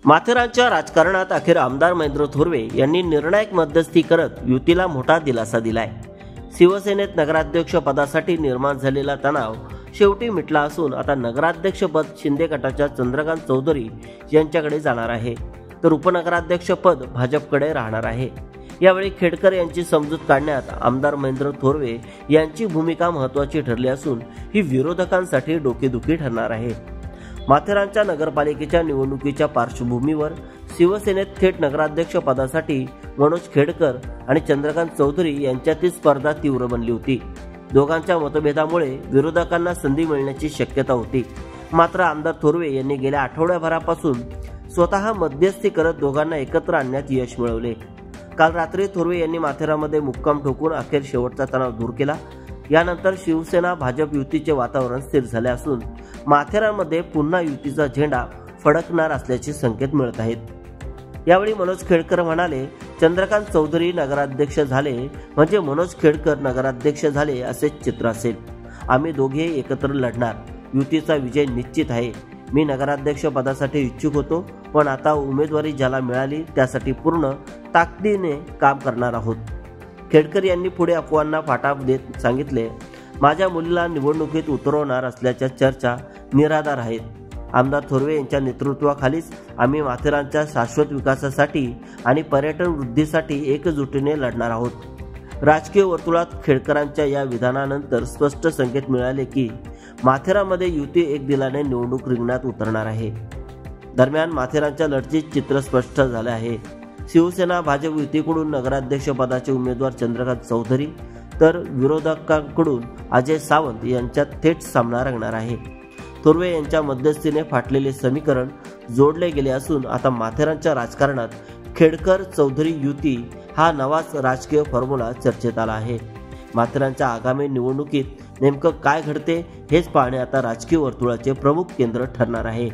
माथेरानच्या राजकारणात अखेर आमदार महेंद्र थोरवे यांनी निर्णायक मध्यस्थी करत युतीला मोठा दिलासा दिलाय। शिवसेनेत नगराध्यक्ष पदासाठी निर्माण झालेला तणाव शेवटी मिटला असून आता नगराध्यक्ष पद शिंदे गटाच्या चंद्रकांत चौधरी यांच्याकडे जाणार आहे, तर उपनगराध्यक्ष पद भाजपकडे राहणार आहे। यावेळी खेडकर यांची समजूत काढण्यात आमदार महेंद्र थोरवे यांची भूमिका महत्त्वाची ठरली असून ही विरोधकांसाठी डोकेदुखी ठरणार आहे। माथेरानच्या नगरपालिकेच्या निवडणुकीच्या पार्श्वभूमीवर शिवसेनेत थेट नगराध्यक्ष पदासाठी मनोज खेडकर आणि चंद्रकांत चौधरी यांच्यातील स्पर्धा तीव्र बनली होती। दोघांच्या मतभेदामुळे विरोधकांना संधी मिळण्याची शक्यता होती, मात्र आमदार थोरवे यांनी गेल्या आठवड्याभरापासून स्वतः मध्यस्थी करत दोघांना एकत्र आणण्यात यश मिळवले। काल रात्री थोरवे यांनी माथेरानमध्ये मुक्काम ठोकून अखेर शेवटचा तणाव दूर केला। यानंतर शिवसेना भाजप युतीचे वातावरण स्थिर झाले असून माथेरानमध्ये पुन्हा युतीचा झेंडा फडकणार असल्याचे संकेत मिळत आहेत। यावेळी मनोज खेडकर म्हणाले, चंद्रकांत चौधरी नगराध्यक्ष झाले म्हणजे मनोज खेडकर नगराध्यक्ष झाले असे चित्र असेल। आम्ही दोघे एकत्र लढणार, युतीचा विजय निश्चित आहे। मी नगराध्यक्ष पदासाठी इच्छुक होतो, पण आता उमेदवारी ज्याला मिळाली त्यासाठी पूर्ण ताकदीने काम करणार आहोत। खेडकर यांनी पुढे अफवांना फाटा देत सांगितले, माझ्या मुलीला निवडणुकीत उतरवणार असल्याच्या चर्चा निराधार आहेत। आमदार थोरवे यांच्या नेतृत्वाखालीच आम्ही माथेरानच्या शाश्वत विकासासाठी आणि पर्यटन वृद्धीसाठी एकजुटीने लढणार आहोत। राजकीय वर्तुळात खेडकरांच्या या विधानानंतर स्पष्ट संकेत मिळाले की माथेरानमध्ये युती एक दिलाने निवडणूक रिंगणात उतरणार आहे। दरम्यान माथेरानच्या लढतीत चित्र स्पष्ट झाले आहे। शिवसेना भाजप युतीकडून नगराध्यक्ष पदाचे उमेदवार चंद्रकांत चौधरी, तर विरोधकांकडून अजय सावंत यांच्यात थेट सामना रंगणार आहे। थोरवे यांच्या मध्यस्थीने फाटलेले समीकरण जोडले गेले असून आता माथेरानच्या राजकारणात खेडकर चौधरी युती हा नवाच राजकीय फॉर्म्युला चर्चेत आला आहे। माथेरानच्या आगामी निवडणुकीत नेमकं काय घडते हेच पाहणे आता राजकीय वर्तुळाचे प्रमुख केंद्र ठरणार आहे।